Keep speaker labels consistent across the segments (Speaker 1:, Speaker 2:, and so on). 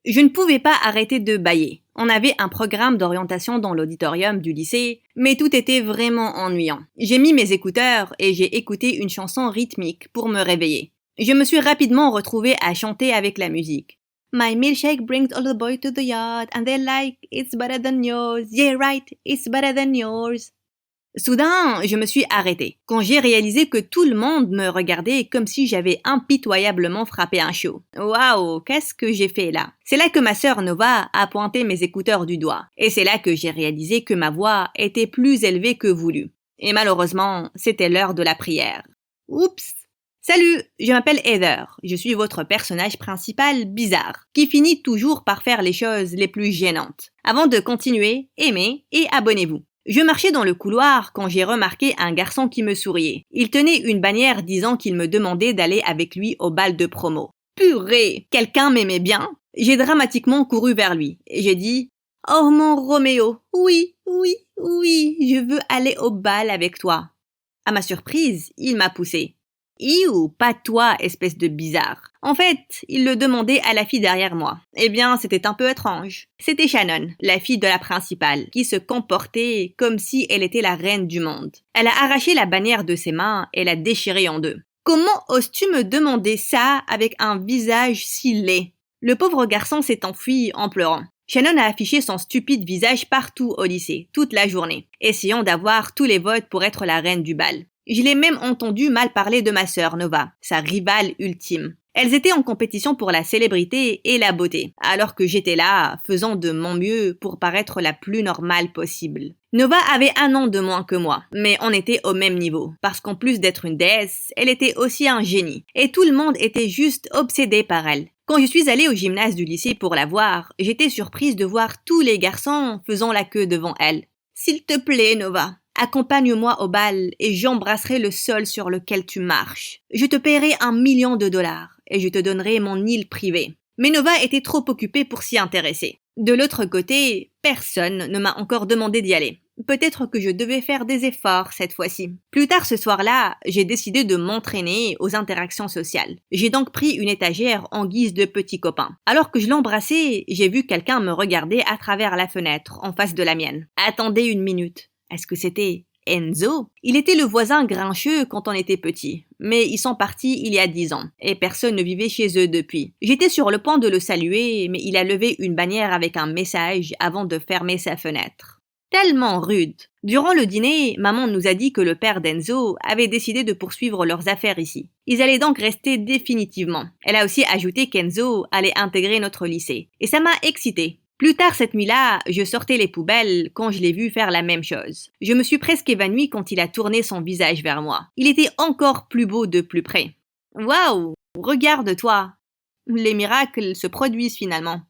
Speaker 1: Je ne pouvais pas arrêter de bâiller. On avait un programme d'orientation dans l'auditorium du lycée, mais tout était vraiment ennuyant. J'ai mis mes écouteurs et j'ai écouté une chanson rythmique pour me réveiller. Je me suis rapidement retrouvée à chanter avec la musique. My milkshake brings all the boys to the yard and they're like, it's better than yours. Yeah, right, it's better than yours. Soudain, je me suis arrêtée, quand j'ai réalisé que tout le monde me regardait comme si j'avais impitoyablement frappé un chiot. Waouh, qu'est-ce que j'ai fait là? C'est là que ma sœur Nova a pointé mes écouteurs du doigt, et c'est là que j'ai réalisé que ma voix était plus élevée que voulu. Et malheureusement, c'était l'heure de la prière. Oups! Salut, je m'appelle Heather, je suis votre personnage principal bizarre, qui finit toujours par faire les choses les plus gênantes. Avant de continuer, aimez et abonnez-vous. Je marchais dans le couloir quand j'ai remarqué un garçon qui me souriait. Il tenait une bannière disant qu'il me demandait d'aller avec lui au bal de promo. Purée, quelqu'un m'aimait bien? J'ai dramatiquement couru vers lui et j'ai dit « Oh mon Roméo, oui, je veux aller au bal avec toi. » À ma surprise, il m'a poussé. Iou, pas toi, espèce de bizarre. En fait, il le demandait à la fille derrière moi. Eh bien, c'était un peu étrange. C'était Shannon, la fille de la principale, qui se comportait comme si elle était la reine du monde. Elle a arraché la bannière de ses mains et l'a déchirée en deux. Comment oses-tu me demander ça avec un visage si laid? Le pauvre garçon s'est enfui en pleurant. Shannon a affiché son stupide visage partout au lycée, toute la journée, essayant d'avoir tous les votes pour être la reine du bal. Je l'ai même entendu mal parler de ma sœur Nova, sa rivale ultime. Elles étaient en compétition pour la célébrité et la beauté, alors que j'étais là, faisant de mon mieux pour paraître la plus normale possible. Nova avait 1 an de moins que moi, mais on était au même niveau, parce qu'en plus d'être une déesse, elle était aussi un génie, et tout le monde était juste obsédé par elle. Quand je suis allée au gymnase du lycée pour la voir, j'étais surprise de voir tous les garçons faisant la queue devant elle. S'il te plaît, Nova, accompagne-moi au bal et j'embrasserai le sol sur lequel tu marches. Je te paierai $1 million et je te donnerai mon île privée. Mais Nova était trop occupée pour s'y intéresser. De l'autre côté, personne ne m'a encore demandé d'y aller. Peut-être que je devais faire des efforts cette fois-ci. Plus tard ce soir-là, j'ai décidé de m'entraîner aux interactions sociales. J'ai donc pris une étagère en guise de petit copain. Alors que je l'embrassais, j'ai vu quelqu'un me regarder à travers la fenêtre, en face de la mienne. Attendez une minute. Est-ce que c'était Enzo? Il était le voisin grincheux quand on était petit, mais ils sont partis il y a 10 ans, et personne ne vivait chez eux depuis. J'étais sur le point de le saluer, mais il a levé une bannière avec un message avant de fermer sa fenêtre. Tellement rude. Durant le dîner, maman nous a dit que le père d'Enzo avait décidé de poursuivre leurs affaires ici. Ils allaient donc rester définitivement. Elle a aussi ajouté qu'Enzo allait intégrer notre lycée, et ça m'a excitée. Plus tard cette nuit-là, je sortais les poubelles quand je l'ai vu faire la même chose. Je me suis presque évanouie quand il a tourné son visage vers moi. Il était encore plus beau de plus près. Waouh! Regarde-toi! Les miracles se produisent finalement.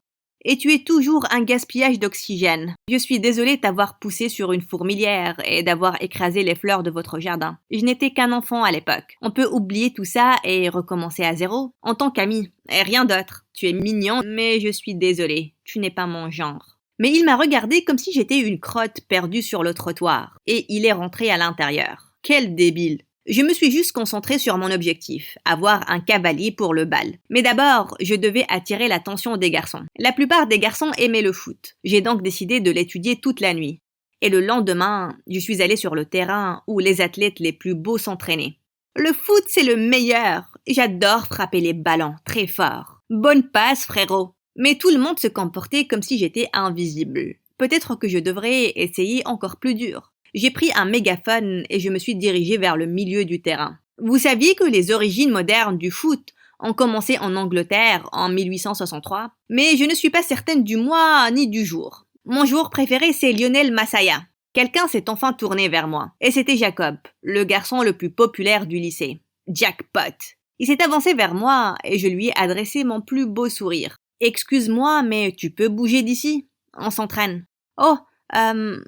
Speaker 1: Et tu es toujours un gaspillage d'oxygène. Je suis désolée de t'avoir poussé sur une fourmilière et d'avoir écrasé les fleurs de votre jardin. Je n'étais qu'un enfant à l'époque. On peut oublier tout ça et recommencer à zéro. En tant qu'ami, et rien d'autre. Tu es mignon, mais je suis désolée. Tu n'es pas mon genre. Mais il m'a regardé comme si j'étais une crotte perdue sur le trottoir. Et il est rentré à l'intérieur. Quel débile! Je me suis juste concentrée sur mon objectif, avoir un cavalier pour le bal. Mais d'abord, je devais attirer l'attention des garçons. La plupart des garçons aimaient le foot. J'ai donc décidé de l'étudier toute la nuit. Et le lendemain, je suis allée sur le terrain où les athlètes les plus beaux s'entraînaient. Le foot, c'est le meilleur. J'adore frapper les ballons très fort. Bonne passe, frérot. Mais tout le monde se comportait comme si j'étais invisible. Peut-être que je devrais essayer encore plus dur. J'ai pris un mégaphone et je me suis dirigée vers le milieu du terrain. Vous saviez que les origines modernes du foot ont commencé en Angleterre en 1863? Mais je ne suis pas certaine du mois ni du jour. Mon joueur préféré, c'est Lionel Massaya. Quelqu'un s'est enfin tourné vers moi. Et c'était Jacob, le garçon le plus populaire du lycée. Jackpot! Il s'est avancé vers moi et je lui ai adressé mon plus beau sourire. Excuse-moi, mais tu peux bouger d'ici? On s'entraîne. Oh!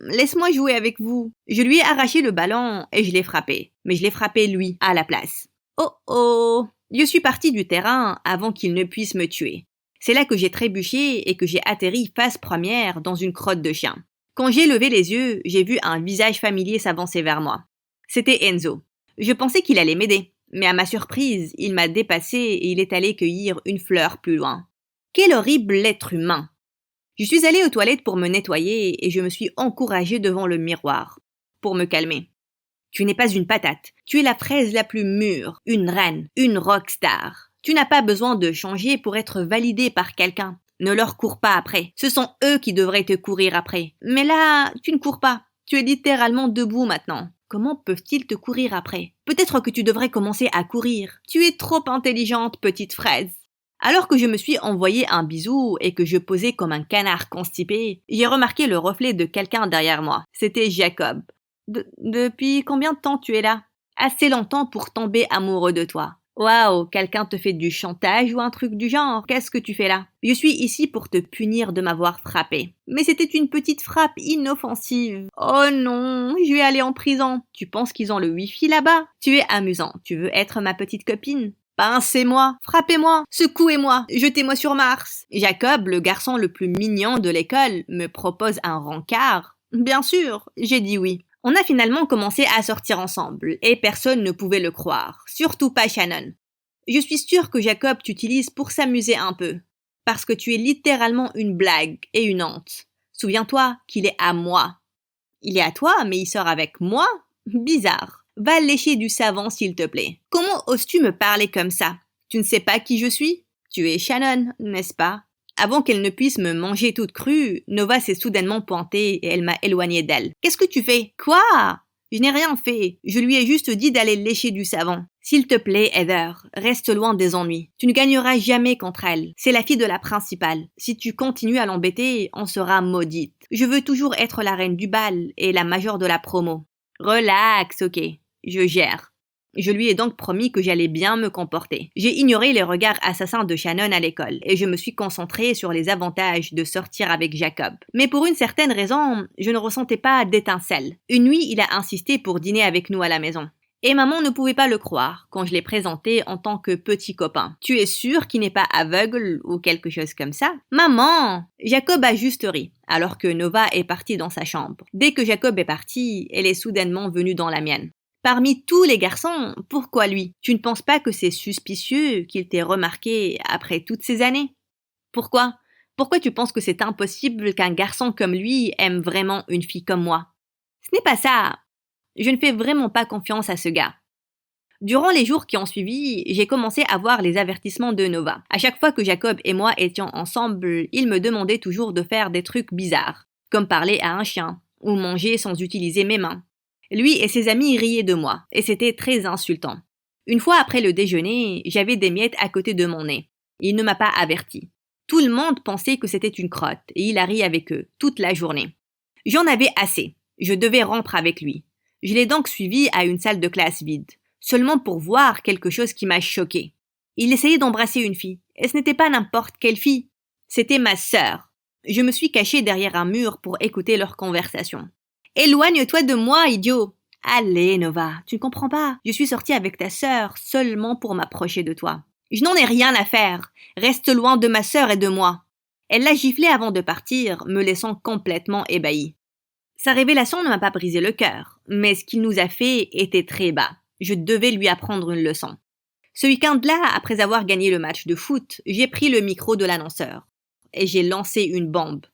Speaker 1: Laisse-moi jouer avec vous. Je lui ai arraché le ballon et je l'ai frappé. Mais je l'ai frappé lui, à la place. Oh oh! Je suis partie du terrain avant qu'il ne puisse me tuer. C'est là que j'ai trébuché et que j'ai atterri face première dans une crotte de chien. Quand j'ai levé les yeux, j'ai vu un visage familier s'avancer vers moi. C'était Enzo. Je pensais qu'il allait m'aider. Mais à ma surprise, il m'a dépassé et il est allé cueillir une fleur plus loin. Quel horrible être humain! Je suis allée aux toilettes pour me nettoyer et je me suis encouragée devant le miroir pour me calmer. Tu n'es pas une patate, tu es la fraise la plus mûre, une reine, une rockstar. Tu n'as pas besoin de changer pour être validée par quelqu'un. Ne leur cours pas après. Ce sont eux qui devraient te courir après. Mais là, tu ne cours pas. Tu es littéralement debout maintenant. Comment peuvent-ils te courir après? Peut-être que tu devrais commencer à courir. Tu es trop intelligente, petite fraise. Alors que je me suis envoyé un bisou et que je posais comme un canard constipé, j'ai remarqué le reflet de quelqu'un derrière moi. C'était Jacob. Depuis combien de temps tu es là? Assez longtemps pour tomber amoureux de toi. Waouh, quelqu'un te fait du chantage ou un truc du genre. Qu'est-ce que tu fais là? Je suis ici pour te punir de m'avoir frappé. Mais c'était une petite frappe inoffensive. Oh non, je vais aller en prison. Tu penses qu'ils ont le wifi là-bas? Tu es amusant. Tu veux être ma petite copine? Pincez-moi, frappez-moi, secouez-moi, jetez-moi sur Mars. Jacob, le garçon le plus mignon de l'école, me propose un rencard. Bien sûr, j'ai dit oui. On a finalement commencé à sortir ensemble, et personne ne pouvait le croire, surtout pas Shannon. Je suis sûre que Jacob t'utilise pour s'amuser un peu, parce que tu es littéralement une blague et une honte. Souviens-toi qu'il est à moi. Il est à toi, mais il sort avec moi? Bizarre. Va lécher du savon, s'il te plaît. Comment oses-tu me parler comme ça? Tu ne sais pas qui je suis? Tu es Shannon, n'est-ce pas? Avant qu'elle ne puisse me manger toute crue, Nova s'est soudainement pointée et elle m'a éloignée d'elle. Qu'est-ce que tu fais? Quoi? Je n'ai rien fait. Je lui ai juste dit d'aller lécher du savon. S'il te plaît, Heather, reste loin des ennuis. Tu ne gagneras jamais contre elle. C'est la fille de la principale. Si tu continues à l'embêter, on sera maudite. Je veux toujours être la reine du bal et la majeure de la promo. Relax, ok. Je gère. Je lui ai donc promis que j'allais bien me comporter. J'ai ignoré les regards assassins de Shannon à l'école et je me suis concentrée sur les avantages de sortir avec Jacob. Mais pour une certaine raison, je ne ressentais pas d'étincelle. Une nuit, il a insisté pour dîner avec nous à la maison. Et maman ne pouvait pas le croire quand je l'ai présenté en tant que petit copain. Tu es sûr qu'il n'est pas aveugle ou quelque chose comme ça? Maman! Jacob a juste ri, alors que Nova est partie dans sa chambre. Dès que Jacob est parti, elle est soudainement venue dans la mienne. Parmi tous les garçons, pourquoi lui? Tu ne penses pas que c'est suspicieux qu'il t'ait remarqué après toutes ces années? Pourquoi? Pourquoi tu penses que c'est impossible qu'un garçon comme lui aime vraiment une fille comme moi? Ce n'est pas ça. Je ne fais vraiment pas confiance à ce gars. Durant les jours qui ont suivi, j'ai commencé à voir les avertissements de Nova. À chaque fois que Jacob et moi étions ensemble, il me demandait toujours de faire des trucs bizarres, comme parler à un chien, ou manger sans utiliser mes mains. Lui et ses amis riaient de moi, et c'était très insultant. Une fois après le déjeuner, j'avais des miettes à côté de mon nez. Il ne m'a pas averti. Tout le monde pensait que c'était une crotte, et il a ri avec eux, toute la journée. J'en avais assez. Je devais rompre avec lui. Je l'ai donc suivi à une salle de classe vide, seulement pour voir quelque chose qui m'a choqué. Il essayait d'embrasser une fille, et ce n'était pas n'importe quelle fille. C'était ma sœur. Je me suis cachée derrière un mur pour écouter leur conversation. Éloigne-toi de moi, idiot! Allez, Nova, tu ne comprends pas. Je suis sortie avec ta sœur seulement pour m'approcher de toi. Je n'en ai rien à faire. Reste loin de ma sœur et de moi. Elle l'a giflé avant de partir, me laissant complètement ébahie. Sa révélation ne m'a pas brisé le cœur, mais ce qu'il nous a fait était très bas. Je devais lui apprendre une leçon. Ce week-end-là, après avoir gagné le match de foot, j'ai pris le micro de l'annonceur et j'ai lancé une bombe.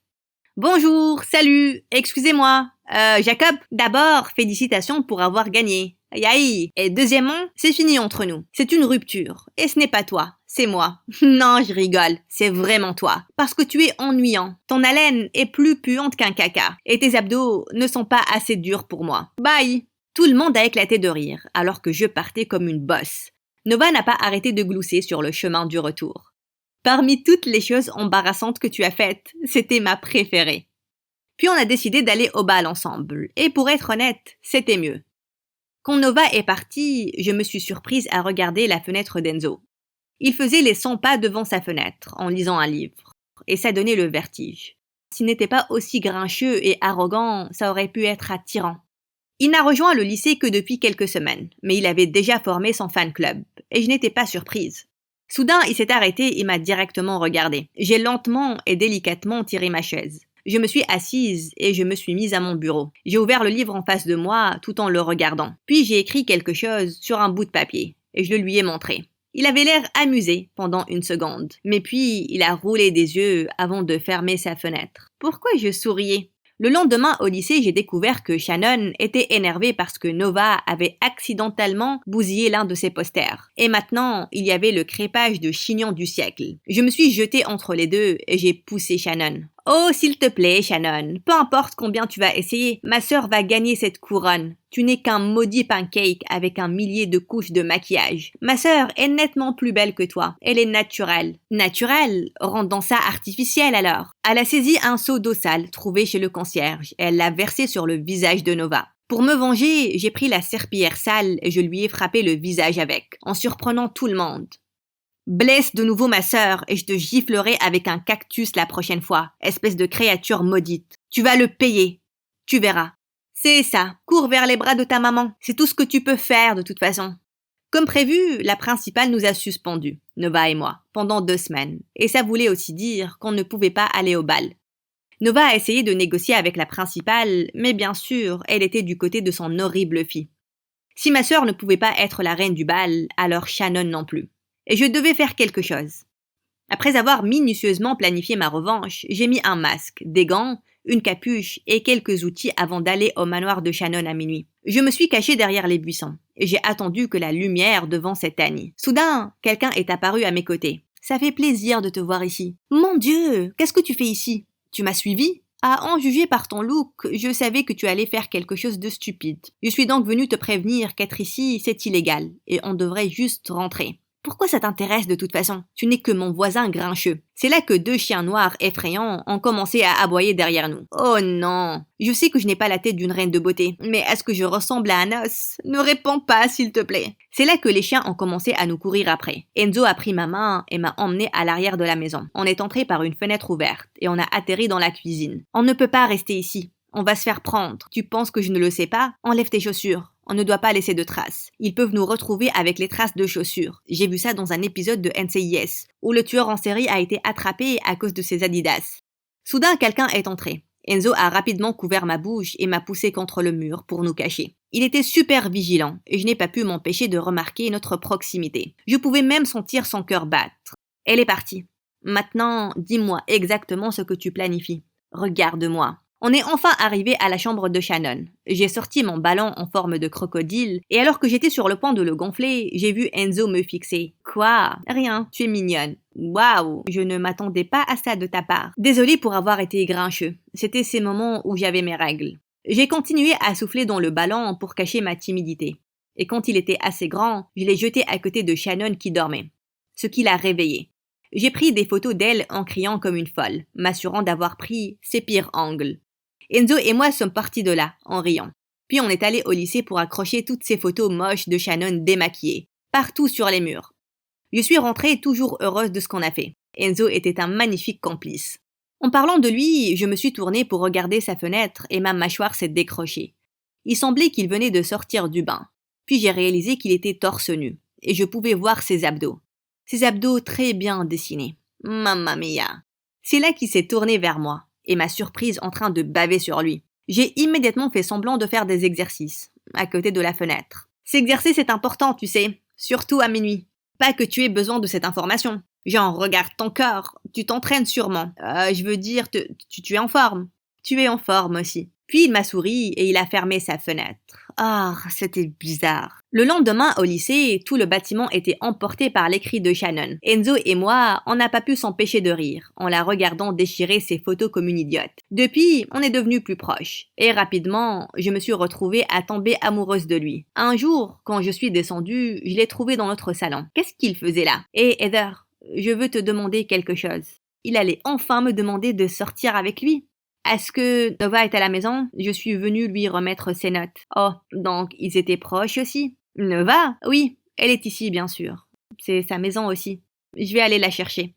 Speaker 1: Bonjour, salut, excusez-moi. Jacob, d'abord, félicitations pour avoir gagné. Aïe aïe. Et deuxièmement, c'est fini entre nous. C'est une rupture. Et ce n'est pas toi, c'est moi. Non, je rigole, c'est vraiment toi. Parce que tu es ennuyant. Ton haleine est plus puante qu'un caca. Et tes abdos ne sont pas assez durs pour moi. Bye. Tout le monde a éclaté de rire, alors que je partais comme une bosse. Nova n'a pas arrêté de glousser sur le chemin du retour. Parmi toutes les choses embarrassantes que tu as faites, c'était ma préférée. Puis on a décidé d'aller au bal ensemble, et pour être honnête, c'était mieux. Quand Nova est partie, je me suis surprise à regarder la fenêtre d'Enzo. Il faisait les 100 pas devant sa fenêtre, en lisant un livre, et ça donnait le vertige. S'il n'était pas aussi grincheux et arrogant, ça aurait pu être attirant. Il n'a rejoint le lycée que depuis quelques semaines, mais il avait déjà formé son fan club, et je n'étais pas surprise. Soudain, il s'est arrêté et m'a directement regardé. J'ai lentement et délicatement tiré ma chaise. Je me suis assise et je me suis mise à mon bureau. J'ai ouvert le livre en face de moi tout en le regardant. Puis j'ai écrit quelque chose sur un bout de papier et je le lui ai montré. Il avait l'air amusé pendant une seconde, mais puis il a roulé des yeux avant de fermer sa fenêtre. Pourquoi je souriais? Le lendemain au lycée, j'ai découvert que Shannon était énervée parce que Nova avait accidentellement bousillé l'un de ses posters. Et maintenant, il y avait le crépage de chignon du siècle. Je me suis jetée entre les deux et j'ai poussé Shannon. Oh, s'il te plaît, Shannon, peu importe combien tu vas essayer, ma sœur va gagner cette couronne. Tu n'es qu'un maudit pancake avec un millier de couches de maquillage. Ma sœur est nettement plus belle que toi. Elle est naturelle. Naturelle? Rendons ça artificiel alors. Elle a saisi un seau d'eau sale trouvé chez le concierge et elle l'a versé sur le visage de Nova. Pour me venger, j'ai pris la serpillière sale et je lui ai frappé le visage avec, en surprenant tout le monde. Blesse de nouveau ma sœur et je te giflerai avec un cactus la prochaine fois, espèce de créature maudite. Tu vas le payer. Tu verras. C'est ça, cours vers les bras de ta maman. C'est tout ce que tu peux faire de toute façon. Comme prévu, la principale nous a suspendus, Nova et moi, pendant 2 semaines. Et ça voulait aussi dire qu'on ne pouvait pas aller au bal. Nova a essayé de négocier avec la principale, mais bien sûr, elle était du côté de son horrible fille. Si ma sœur ne pouvait pas être la reine du bal, alors Shannon non plus. Et je devais faire quelque chose. Après avoir minutieusement planifié ma revanche, j'ai mis un masque, des gants, une capuche et quelques outils avant d'aller au manoir de Shannon à minuit. Je me suis caché derrière les buissons et j'ai attendu que la lumière devant s'éteigne. Soudain, quelqu'un est apparu à mes côtés. « Ça fait plaisir de te voir ici. »« Mon Dieu, qu'est-ce que tu fais ici? Tu m'as suivi ?» À en juger par ton look, je savais que tu allais faire quelque chose de stupide. Je suis donc venu te prévenir qu'être ici, c'est illégal et on devrait juste rentrer. Pourquoi ça t'intéresse de toute façon? Tu n'es que mon voisin grincheux. C'est là que 2 chiens noirs effrayants ont commencé à aboyer derrière nous. Oh non! Je sais que je n'ai pas la tête d'une reine de beauté, mais est-ce que je ressemble à un os? Ne réponds pas, s'il te plaît. C'est là que les chiens ont commencé à nous courir après. Enzo a pris ma main et m'a emmené à l'arrière de la maison. On est entré par une fenêtre ouverte et on a atterri dans la cuisine. On ne peut pas rester ici. On va se faire prendre. Tu penses que je ne le sais pas? Enlève tes chaussures. On ne doit pas laisser de traces. Ils peuvent nous retrouver avec les traces de chaussures. J'ai vu ça dans un épisode de NCIS, où le tueur en série a été attrapé à cause de ses Adidas. Soudain, quelqu'un est entré. Enzo a rapidement couvert ma bouche et m'a poussé contre le mur pour nous cacher. Il était super vigilant et je n'ai pas pu m'empêcher de remarquer notre proximité. Je pouvais même sentir son cœur battre. Elle est partie. Maintenant, dis-moi exactement ce que tu planifies. Regarde-moi. On est enfin arrivé à la chambre de Shannon. J'ai sorti mon ballon en forme de crocodile et alors que j'étais sur le point de le gonfler, j'ai vu Enzo me fixer. Quoi? Rien, tu es mignonne. Waouh, je ne m'attendais pas à ça de ta part. Désolée pour avoir été grincheux. C'était ces moments où j'avais mes règles. J'ai continué à souffler dans le ballon pour cacher ma timidité. Et quand il était assez grand, je l'ai jeté à côté de Shannon qui dormait. Ce qui l'a réveillée. J'ai pris des photos d'elle en criant comme une folle, m'assurant d'avoir pris ses pires angles. Enzo et moi sommes partis de là, en riant. Puis on est allé au lycée pour accrocher toutes ces photos moches de Shannon démaquillée, partout sur les murs. Je suis rentrée toujours heureuse de ce qu'on a fait. Enzo était un magnifique complice. En parlant de lui, je me suis tournée pour regarder sa fenêtre et ma mâchoire s'est décrochée. Il semblait qu'il venait de sortir du bain. Puis j'ai réalisé qu'il était torse nu, et je pouvais voir ses abdos. Ses abdos très bien dessinés. Mamma mia! C'est là qu'il s'est tourné vers moi. Et m'a surprise en train de baver sur lui. J'ai immédiatement fait semblant de faire des exercices, à côté de la fenêtre. S'exercer, c'est important, tu sais, surtout à minuit. Pas que tu aies besoin de cette information. Genre, regarde ton corps, tu t'entraînes sûrement. Je veux dire, tu es en forme. Tu es en forme aussi. Puis il m'a souri et il a fermé sa fenêtre. Ah, c'était bizarre. Le lendemain, au lycée, tout le bâtiment était emporté par les cris de Shannon. Enzo et moi, on n'a pas pu s'empêcher de rire, en la regardant déchirer ses photos comme une idiote. Depuis, on est devenus plus proches. Et rapidement, je me suis retrouvée à tomber amoureuse de lui. Un jour, quand je suis descendue, je l'ai trouvé dans notre salon. Qu'est-ce qu'il faisait là? Hé, Heather, je veux te demander quelque chose. Il allait enfin me demander de sortir avec lui. Est-ce que Nova est à la maison? Je suis venue lui remettre ses notes. Oh, donc ils étaient proches aussi? Nova? Oui, elle est ici, bien sûr. C'est sa maison aussi. Je vais aller la chercher.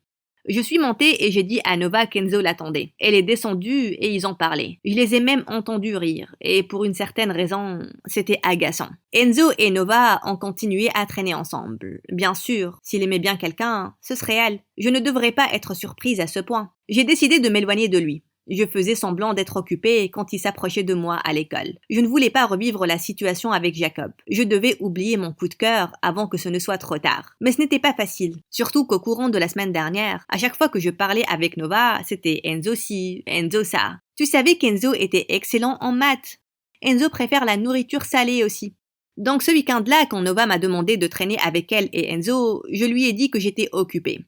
Speaker 1: Je suis montée et j'ai dit à Nova qu'Enzo l'attendait. Elle est descendue et ils ont parlé. Je les ai même entendus rire, et pour une certaine raison, c'était agaçant. Enzo et Nova ont continué à traîner ensemble. Bien sûr, s'il aimait bien quelqu'un, ce serait elle. Je ne devrais pas être surprise à ce point. J'ai décidé de m'éloigner de lui. Je faisais semblant d'être occupée quand il s'approchait de moi à l'école. Je ne voulais pas revivre la situation avec Jacob. Je devais oublier mon coup de cœur avant que ce ne soit trop tard. Mais ce n'était pas facile. Surtout qu'au courant de la semaine dernière, à chaque fois que je parlais avec Nova, c'était Enzo ci, Enzo ça. Tu savais qu'Enzo était excellent en maths. Enzo préfère la nourriture salée aussi. Donc ce week-end-là, quand Nova m'a demandé de traîner avec elle et Enzo, je lui ai dit que j'étais occupée.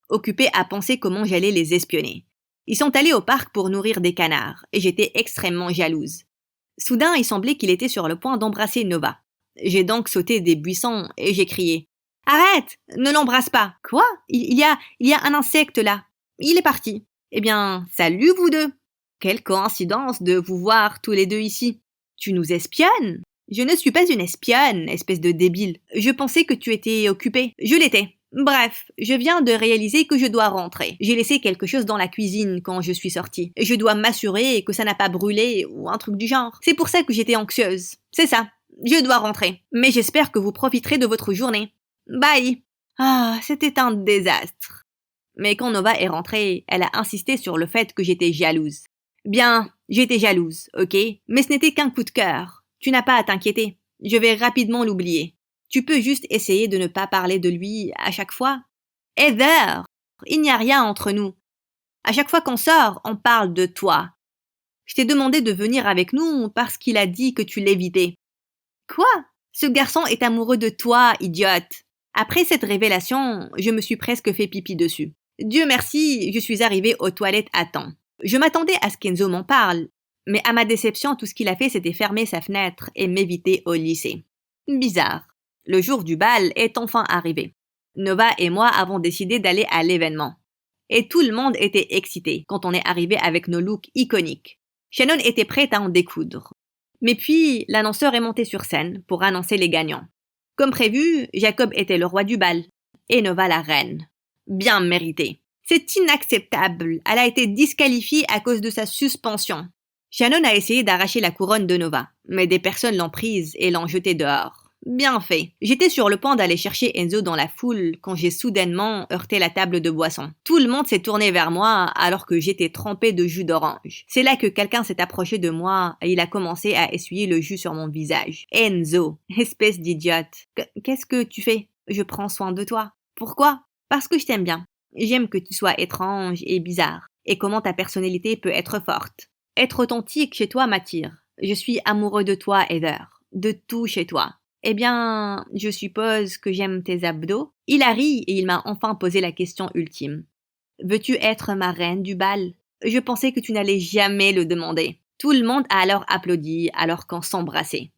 Speaker 1: Occupée à penser comment j'allais les espionner. Ils sont allés au parc pour nourrir des canards, et j'étais extrêmement jalouse. Soudain, il semblait qu'il était sur le point d'embrasser Nova. J'ai donc sauté des buissons et j'ai crié « Arrête! Ne l'embrasse pas! »« Quoi? Il y a un insecte là. Il est parti. »« Eh bien, salut vous deux! Quelle coïncidence de vous voir tous les deux ici. Tu nous espionnes? » « Je ne suis pas une espionne, espèce de débile. Je pensais que tu étais occupée. Je l'étais. Bref, je viens de réaliser que je dois rentrer. J'ai laissé quelque chose dans la cuisine quand je suis sortie. Je dois m'assurer que ça n'a pas brûlé ou un truc du genre. C'est pour ça que j'étais anxieuse. C'est ça. Je dois rentrer. Mais j'espère que vous profiterez de votre journée. Bye. Ah, c'était un désastre. Mais quand Nova est rentrée, elle a insisté sur le fait que j'étais jalouse. Bien, j'étais jalouse, ok? Mais ce n'était qu'un coup de cœur. Tu n'as pas à t'inquiéter. Je vais rapidement l'oublier. Tu peux juste essayer de ne pas parler de lui à chaque fois. Heather, il n'y a rien entre nous. À chaque fois qu'on sort, on parle de toi. Je t'ai demandé de venir avec nous parce qu'il a dit que tu l'évitais. Quoi? Ce garçon est amoureux de toi, idiote. Après cette révélation, je me suis presque fait pipi dessus. Dieu merci, je suis arrivée aux toilettes à temps. Je m'attendais à ce qu'Enzo m'en parle, mais à ma déception, tout ce qu'il a fait, c'était fermer sa fenêtre et m'éviter au lycée. Bizarre. Le jour du bal est enfin arrivé. Nova et moi avons décidé d'aller à l'événement. Et tout le monde était excité quand on est arrivé avec nos looks iconiques. Shannon était prête à en découdre. Mais puis, l'annonceur est monté sur scène pour annoncer les gagnants. Comme prévu, Jacob était le roi du bal et Nova la reine. Bien mérité. C'est inacceptable. Elle a été disqualifiée à cause de sa suspension. Shannon a essayé d'arracher la couronne de Nova, mais des personnes l'ont prise et l'ont jetée dehors. Bien fait. J'étais sur le point d'aller chercher Enzo dans la foule quand j'ai soudainement heurté la table de boisson. Tout le monde s'est tourné vers moi alors que j'étais trempée de jus d'orange. C'est là que quelqu'un s'est approché de moi et il a commencé à essuyer le jus sur mon visage. Enzo, espèce d'idiote. Qu'est-ce que tu fais? Je prends soin de toi. Pourquoi? Parce que je t'aime bien. J'aime que tu sois étrange et bizarre, et comment ta personnalité peut être forte. Être authentique chez toi m'attire. Je suis amoureux de toi, Heather. De tout chez toi. Eh bien, je suppose que j'aime tes abdos. Il a ri et il m'a enfin posé la question ultime. Veux-tu être ma reine du bal? Je pensais que tu n'allais jamais le demander. Tout le monde a alors applaudi alors qu'on s'embrassait.